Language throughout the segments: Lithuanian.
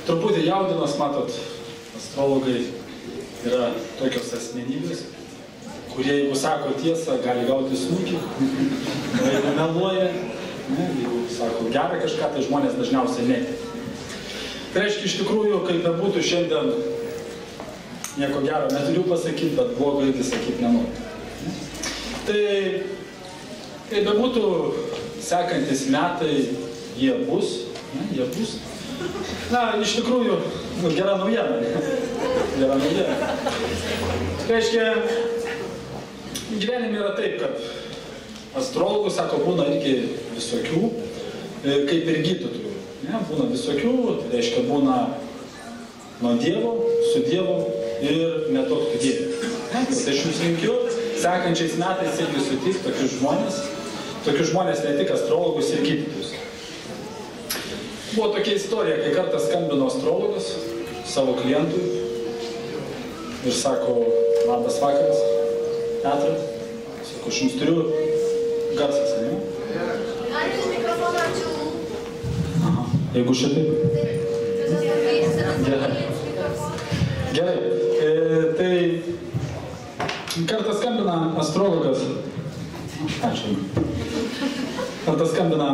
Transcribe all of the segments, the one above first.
truputį jaudinas, matot, astrologai yra tokios asmenybės, kurie, jeigu sako tiesą, gali gauti snukį, o jeigu meluoja, jeigu sako gerą kažką, tai žmonės dažniausiai netiki. Tai reiškia, iš tikrųjų, kaip bebūtų šiandien, nieko gero neturiu pasakyti, bet blogo irgi sakyti nenoriu. Tai, kaip bebūtų, sekantis metai, jie bus. Na, iš tikrųjų, gera naujiena. Gera naujiena. Reiškia, gyvenime yra taip, kad astrologų, sako, būna irgi visokių, kaip ir gydytojų. Būna visokių, tai reiškia, būna nuo Dievo, su Dievu ir netok su Dievu. Tai aš jums linkiu, sekančiais metais irgi sutiks tokius žmonės ne tik astrologus ir gydytojus. Buvo tokia istorija, kai kartą skambino astrologas savo klientui ir sako, labas vakaras, Petra, sako, aš jums turiu garsas, ne? Galite mikrofoną arčiau. Aha, jeigu šitaip? Gerai, tai kartą skambina astrologas, ačiū. Kartą skambina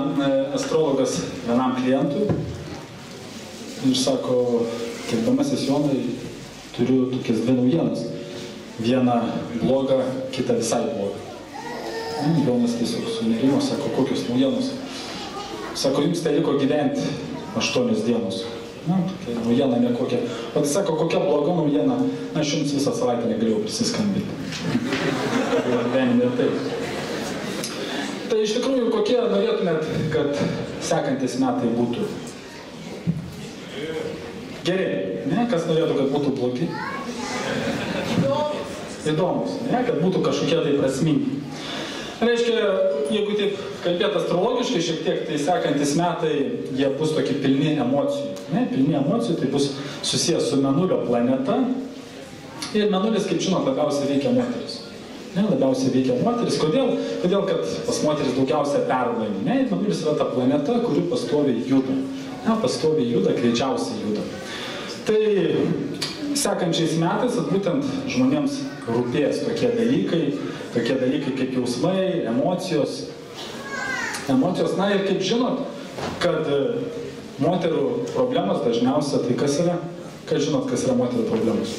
astrologas vienam klientui ir sako, gerbiamasis Jonai, turiu tokias dvi naujienas. Vieną blogą, kitą visai blogą. Jonas tiesiog sunerimo, sako, kokios naujienos. Sako, jums tai liko gyventi 8 dienos. Na, tokia naujiena nekokia. O tai sako, kokia bloga naujiena, aš jums visą savaitę negalėjau prisiskambinti. Gyvenime ir taip. Tai iš tikrųjų, kokie norėtumėt, kad sekantis metai būtų? Geri, ne? Kas norėtų, kad būtų blogi? Įdomus, ne? Kad būtų kažkokie tai prasmingi. Reiškia, jeigu taip kalbėt astrologiškai šiek tiek, tai sekantis metai, jie bus tokie pilni emocijų. Ne? Pilni emocijų, tai bus susijęs su Mėnulio planeta. Ir Mėnulis, kaip žinot, labiausiai veikia moteris. Labiausiai veikia moteris. Kodėl? Todėl, kad pas moteris daugiausia permainų. Mėnulis yra ta planeta, kuri pastoviai juda. Pastoviai juda, greičiausiai juda. Tai sekančiais metais būtent žmonėms rūpės tokie dalykai kaip jausmai, emocijos. Na ir kaip žinot, kad moterų problemos dažniausia, tai kas yra? Kas žinot, kas yra moterų problemos?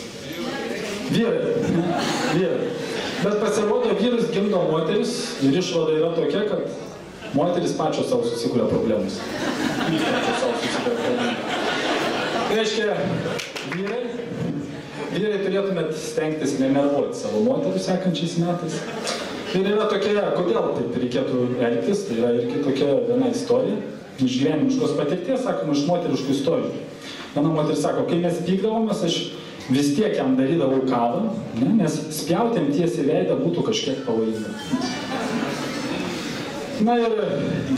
Vyrai. Bet pasirodo, vyrus gimdo moteris ir išvada yra tokia, kad moteris pačios savo susikuria problemus. Tai reiškia, vyrai turėtumėt stengtis nenervuoti savo moterų sekančiais metais. Ir yra tokia, kodėl taip reikėtų elgtis, tai yra irgi tokia viena istorija. Iš gyvenimiškos patirties, sakoma, iš moteriškų istorijų. Viena moteris sako, kai mes pykdavomės, aš vis tiek jam darydavau kavą, nes spjautėm tiesiai veidą būtų kažkiek pavojinga. Na ir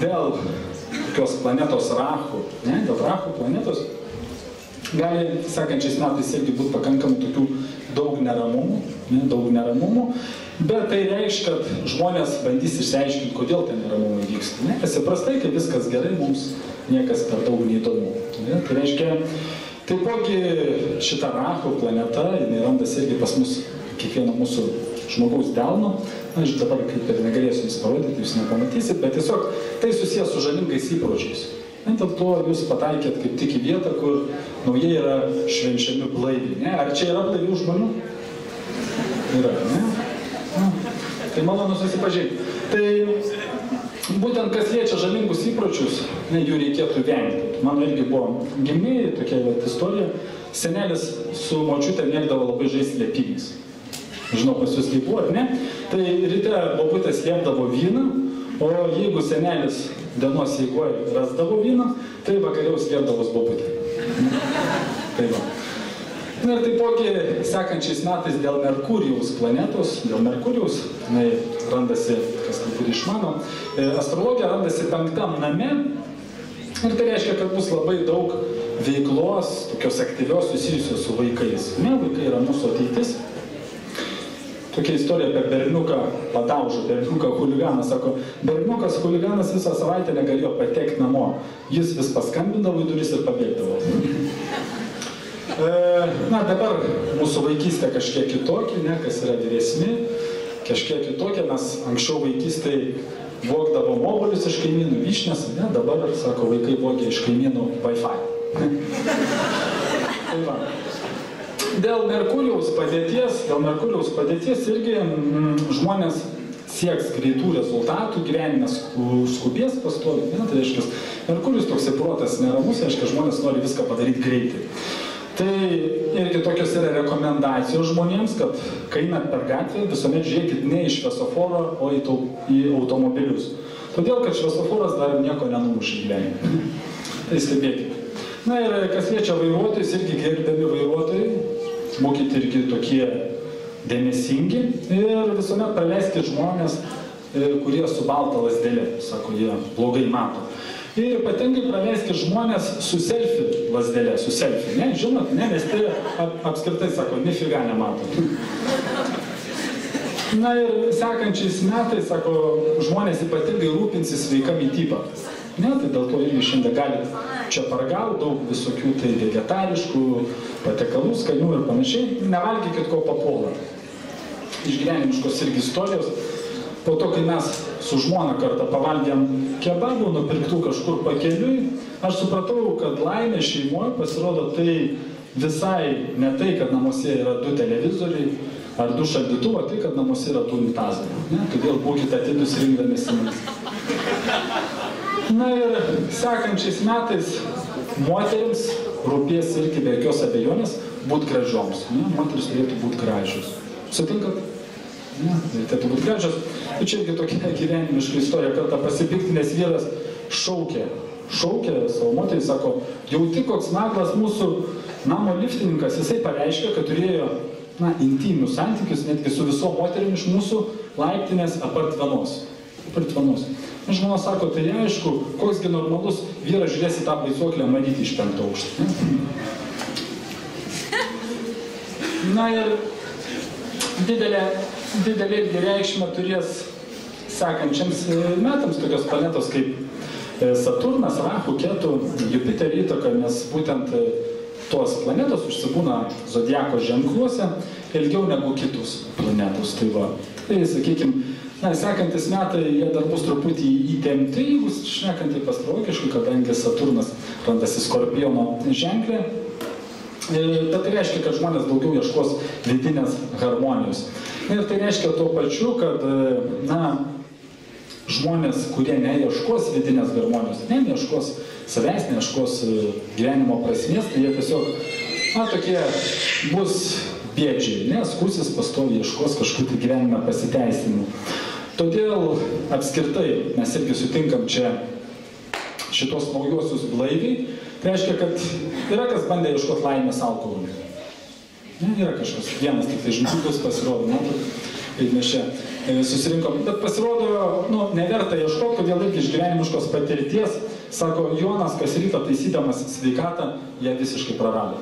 dėl tokios planetos Rahu, dėl Rahu planetos, gali sekančiais metais irgi būti pakankamai tokių daug neramumų, bet tai reiškia, kad žmonės bandys išsiaiškinti, kodėl tie neramumai vyksta. Nes įprastai, kai viskas gerai, mums niekas per daug neįdomu. Tai reiškia, taipogi šita Rahu planeta, jinai randasi irgi pas mus kiekvieno mūsų žmogaus delno. Na, aš dabar kaip ir negalėsiu jums parodyti, jūs nepamatysit, bet tiesiog tai susijęs su žalingais įpročiais. Dėl to jūs pataikėt kaip tik į vietą, kur naujai yra švenčiami blaiviai. Ar čia yra blaivių žmonių? Yra, ne? Tai malonu susipažinti. Tai būtent kas liečia žalingus įpročius, jų reikėtų vengti. Mano irgi buvo gimėjai, tokia istorija. Senelis su močiute mėgdavo labai žaisti slėpynės. Žinau, pas jūs kaip buvo, ar ne? Tai ryte bobutė slėpdavo vyną, o jeigu senelis dienos eigoje rasdavo vyną, tai vakariau slėpdavos bobutė. Tai va. Na ir taipogi sekančiais metais dėl Merkurijaus planetos, dėl Merkurijaus, randasi, kas truputį išmano, astrologija randasi 5. name ir tai reiškia, kad bus labai daug veiklos, tokios aktyvios susijusios su vaikais. Vaikai yra mūsų ateitis. Tokia istorija apie berniuką padaužą, berniuką huliganą. Sako, berniukas huliganas visą savaitę negalėjo patekti namo. Jis vis paskambindavo į duris ir pabėgdavo. Na, dabar mūsų vaikystė kažkiek kitokia, ne, kas yra vyresni, kažkiek kitokia, mes anksčiau vaikystėje vogdavom obuolius iš kaimynų, vyšnes, ne, dabar, sako, vaikai vogia iš kaimynų Wi-Fi. Tai va. Dėl Merkurijaus padėties irgi žmonės sieks greitų rezultatų, gyvenimas skubės pastovi. Ne, tai reiškia, Merkurijus toksai protas neramus, reiškia, žmonės nori viską padaryti greitai. Tai irgi tokios yra rekomendacijos žmonėms, kad kai einat per gatvę, visuomet žiūrėkit ne į šviesoforo, o į automobilius. Todėl, kad šviesoforas dar nieko nenumušė gyvenime. Tai stebėkit. Na ir kas liečia vairuotojus, irgi gerbiami vairuotojai, būkite irgi tokie dėmesingi ir visuomet praleiskite žmonės, kurie su balta lazdele, sako, jie blogai mato. Ir ypatingai praleiskite žmonės su selfie lazdele, su selfie, ne, žinot, ne, nes tai apskritai, sako, nifiga nemato. Na ir sekančiais metais, sako, žmonės ypatingai rūpinsis sveika mityba. Ne, tai dėl to irgi šiandien galite čia paragauti daug visokių tai vegetariškų patiekalų, skanių ir panašiai. Nevalgykit, ko papuola. Iš gyvenimiškos irgi istorijos. Po to, kai mes su žmona kartą pavalgėm kebabų, nupirktų kažkur pakeliui, aš supratau, kad laimė šeimoje pasirodo tai visai ne tai, kad namuose yra 2 televizoriai ar 2 šaldytuvai, tai, kad namuose yra 2 unitazai. Todėl būkite atidūs rinkdamiesi mums. Na ir sekančiais metais moterims rūpės irgi be jokios abejonės būti gražioms. Moteris turėtų būti gražios. Sutinkat? Ne, turėtų būti gražios. Ir čia irgi tokia gyvenimiška istorija, kartą pasipiktinęs vyras šaukė savo moterį, sako, jauti koks naglas mūsų namo liftininkas, jisai pareiškė, kad turėjo intimius santykius netgi su visom moterim iš mūsų laiptinės apart vienos. Žmona sako, tai aišku, koksgi normalus vyras žiūrės į tą baisuoklę matyti iš 5 aukšto. Na ir didelė reikšmė turės sekančiams metams tokios planetos kaip Saturnas, Rahu, Ketu, Jupiterio įtaka, nes būtent tos planetos užsibūna zodiako ženkluose ilgiau negu kitus planetus. Tai va, tai sakykime, sekantis metai jie dar bus truputį įtempti, jeigu šnekantį astrologiškai, kadangi Saturnas randasi Skorpiono ženklė. Bet tai reiškia, kad žmonės daugiau ieškos vidinės harmonijos. Ir tai reiškia tuo pačiu, kad žmonės, kurie neieškos vidinės harmonijos, neieškos savęs, neieškos gyvenimo prasmės, tai jie tiesiog, tokie bus bėdžiai, skusis pastoviai ieškos kažkokių gyvenime pasiteisinimų. Todėl apskritai mes irgi sutinkam čia šitos naujosius blaiviai. Tai reiškia, kad yra kas bandė ieškoti laimės alkoholiu. Yra kažkas, vienas tik tai žmogus pasirodo, kaip mes čia susirinkom. Bet pasirodo, neverta ieškoti, kodėl irgi iš gyvenimiškos patirties, sako Jonas, kas rytą taisydamas sveikatą, ją visiškai prarado.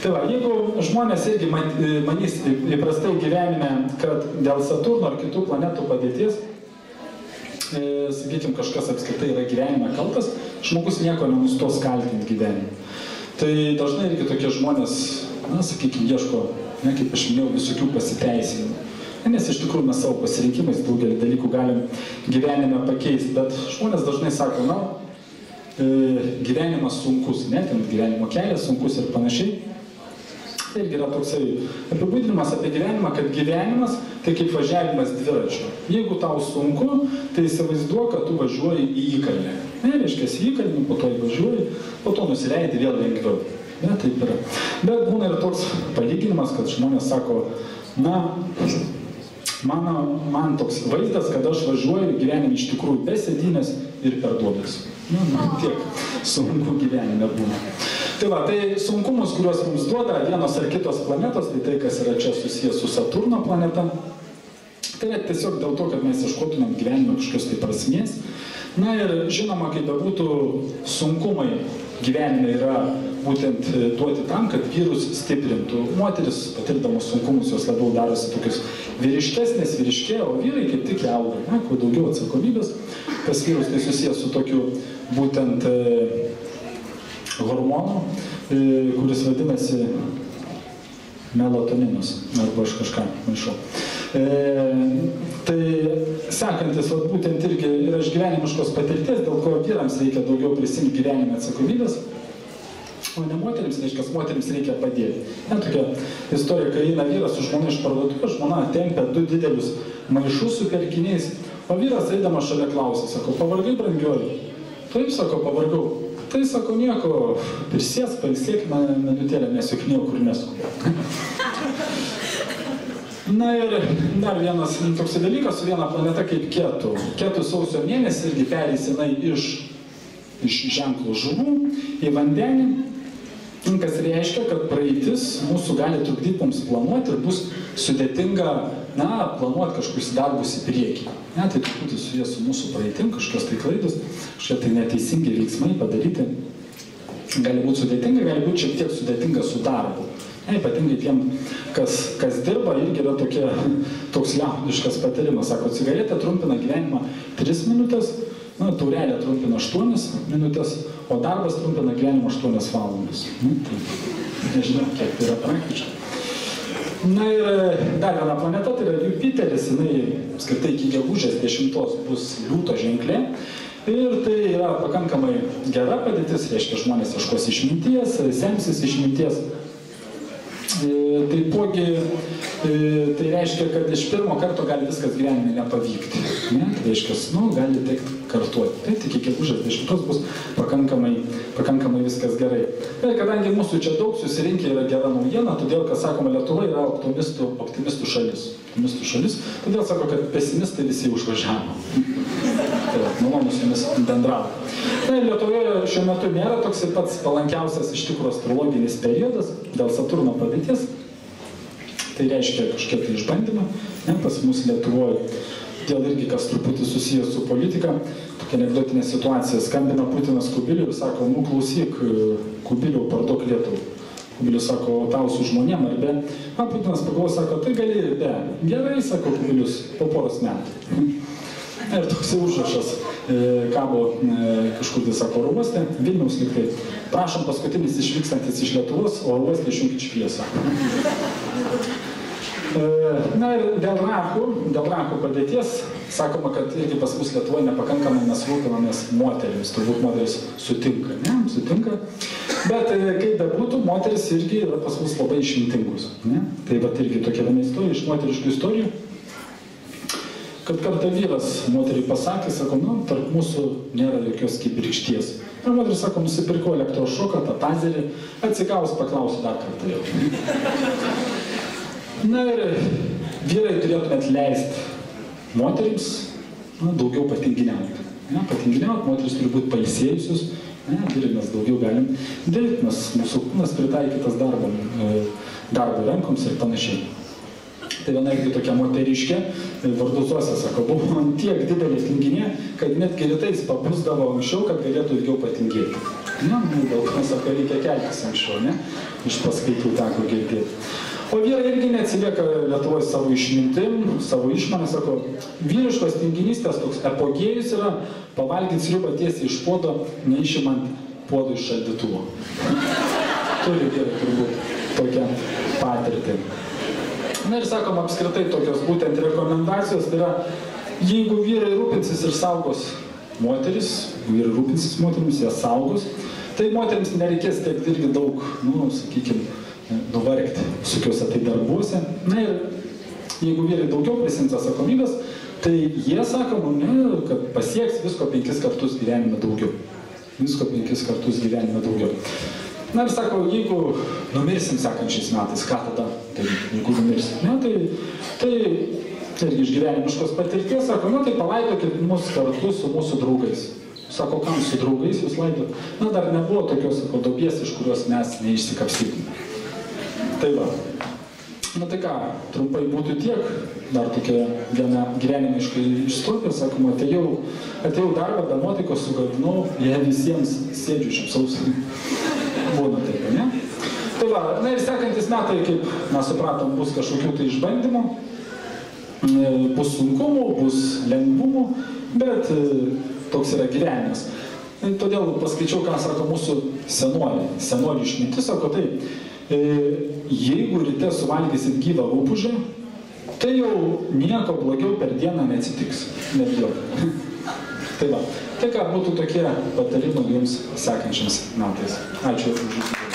Tai va, jeigu žmonės irgi manys įprastai gyvenime, kad dėl Saturno ar kitų planetų padėties, sakykime, kažkas apskritai yra gyvenime kaltas, žmogus nieko nenustos kaltinti gyvenime. Tai dažnai irgi tokie žmonės, sakykime, ieško, kaip aš minėjau, visokių pasiteisinimų. Nes iš tikrųjų mes savo pasirinkimais daugelį dalykų galim gyvenime pakeisti, bet žmonės dažnai sako, gyvenimas sunkus, gyvenimo kelias sunkus ir panašiai. Tai irgi yra toksai apibūdinimas apie gyvenimą, kad gyvenimas tai kaip važiavimas dviračiu. Jeigu tau sunku, tai įsivaizduok, kad tu važiuoji į įkalnę. Reiškia, į įkalnį, po to įvažiuoji, po to nusileidi vėl lengviau. Taip yra. Bet būna ir toks palyginimas, kad žmonės sako, man toks vaizdas, kad aš važiuoju gyvenime iš tikrųjų be sėdynės ir per duobes. Tiek sunku gyvenime būna. Tai va, tai sunkumus, kuriuos mums duoda vienos ar kitos planetos, tai kas yra čia susijęs su Saturno planeta, tai yra tiesiog dėl to, kad mes ieškotumėm gyvenime kažkokios tai prasmės. Na ir žinoma, kaip bebūtų, sunkumai gyvenime yra būtent duoti tam, kad vyrus stiprintų. Moteris, patirdamos sunkumus, jos labiau darosi tokius vyriškesnės, vyriškėja, o vyrai kaip tik auga, kuo daugiau atsakomybės. Pas vyrus tai susijęs su tokiu būtent hormonų, kuris vadinasi melatoninas, arba aš kažką maišau. Tai sekantis, būtent irgi yra iš gyvenimiškos patirties, dėl ko vyrams reikia daugiau prisimti gyvenime atsakomybės, o ne moterims, reiškia, moterims reikia padėti. Tokia istorija, kai eina vyras su žmona iš parduotuvės, žmona tempia 2 didelius maišus su perkiniais, o vyras eidamas šalia klausia, sako, pavargai, brangioji? Taip, sako, pavargau. Tai, sako, nieko, prisės, pailsėk minutėlę, nes juk niekur neskubu. Na ir dar vienas toks dalykas su viena planeta kaip Ketu. Ketu sausio mėnesį irgi pereis jinai iš ženklų žuvų į vandenį, kas reiškia, kad praeitis mūsų gali trukdyti mums planuoti ir bus sudėtinga, planuoti kažkokius darbus į priekį. Tai truputį susijęs su mūsų praeitim, kažkokios tai klaidos, kažkokie tai neteisingi veiksmai padaryti. Gali būti sudėtinga, gali būti šiek tiek sudėtinga su darbu. Ypatingai tiem, kas dirba, irgi yra toks liaudiškas patarimas. Sako, cigaretė trumpina gyvenimą 3 minutės, taurelė trumpina 8 minutės, o darbas trumpina gyvenimą 8 valandas. Tai nežinau, kiek tai yra praktiškai. Na ir dar viena planeta, tai yra Jupiteris, jinai skirtai iki gegužės 10 bus liūto ženklė. Ir tai yra pakankamai gera padėtis, reiškia, žmonės ieškos išminties, semsis išminties. Taipogi, tai reiškia, kad iš pirmo karto gali viskas gyvenime nepavykti. Tai reiškia, gali tekti kartuoti. Tai tik iki gegužės 10 bus pakankamai viskas gerai. Ir kadangi mūsų čia daug susirinkę yra gera naujiena, todėl, kad sakoma, Lietuva yra optimistų šalis. Todėl sako, kad pesimistai visi užvažiavo. Malonu su jumis bendrauti. Lietuvoje šiuo metu nėra toks ir pats palankiausias iš tikrųjų astrologinis periodas dėl Saturno padėties. Tai reiškia kažkiek tai išbandymą. Pas mus Lietuvoje, dėl irgi kas truputį susijęs su politika, tokia anekdotinė situacija. Skambina Putinas Kubiliui ir sako, klausyk, Kubiliau, parduok Lietuvą. Kubilius sako, o tau su žmonėm ar be? Putinas pagalvoja, sako, tai gali be. Gerai, sako Kubilius, po poros metų. Ir toks užrašas kabo kažkur tai sako oro uoste, Vilniaus liktai. Prašom, paskutinis išvykstantis iš Lietuvos, oro uoste išjunkit šviesą. Na ir dėl rakų padėties, sakoma, kad irgi pas mus Lietuvoje nepakankamai mes rūpinamės moterims. Turbūt moteris sutinka, ne? Sutinka. Bet kaip bebūtų, moteris irgi yra pas mus labai išmintingus. Tai vat irgi tokia viena istorija iš moteriškų istorijų. Kad kartą vyras moteriai pasakė, sako, tarp mūsų nėra jokios kibirkšties. Ir moteris sako, nusipirkau elektrošoką, tą tazerį, atsigavus paklausiu dar kartą jau. Na ir vyrai turėtumėt leisti moterims daugiau patinginiauti. Patinginiauti, moteris turi būti pailsėjusius, vyrai mes daugiau galim dirbti, nes mūsų kūnas pritaikytas darbui rankoms ir panašiai. Tai viena irgi tokia moteriškė, vardu Zosė, sako, buvo tiek didelė tinginė, kad netgi rytais pabusdavo anksčiau, kad galėtų ilgiau patingėti. Dėl to, sako, reikia keltis anksčiau, ne? Iš paskaitų teko girdėti. O vyrai irgi neatsilieka Lietuvoje savo išmintim, savo išmonę, sako, vyriškos tinginystės toks epogėjus yra pavalgyti sriubą tiesiai iš puodo, neišimant puodo iš šaldytuvo. Turi vyrai turbūt tokią patirtį. Na ir sakom, apskritai tokios būtent rekomendacijos, tai yra, jeigu vyrai rūpinsis ir saugos moteris, vyrai rūpinsis moterimis, jie saugos, tai moterims nereikės tiek irgi daug, sakykime, nuvargti visokiuose tai darbuose. Na ir jeigu vyrai daugiau prisims atsakomybės, tai jie sako, kad pasieks visko 5 kartus gyvenime daugiau. Visko 5 kartus gyvenime daugiau. Na ir sako, jeigu numirsim sekančiais metais, ką tada daryti, jeigu numirsim? Tai irgi iš gyvenimiškos patirties, sako, tai palaidokit mus kartu su mūsų draugais. Sako, kam su draugais jūs laidot? Dar nebuvo tokios, sako, duobės, iš kurios mes neišsikapstytume. Tai va. Tai ką, trumpai būtų tiek, dar tokia viena gyvenimiška istorija, sakoma, atėjau darbą, be nuotaikos sugadinau, jie visiems sėdžiu šipsausi. Būna taip, ne? Tai va, ir sekantis metai, kaip mes supratom, bus kažkokių tai išbandymų, bus sunkumų, bus lengvumų, bet toks yra gyvenimas. Todėl paskaičiau, ką sako mūsų senolių išmintis, sako tai, jeigu ryte suvalgysit gyvą rūpužę, tai jau nieko blogiau per dieną neatsitiks. Nebijok. Tai va, tai ką būtų tokie patarimai jums sekančiams metais. Ačiū už jūsų.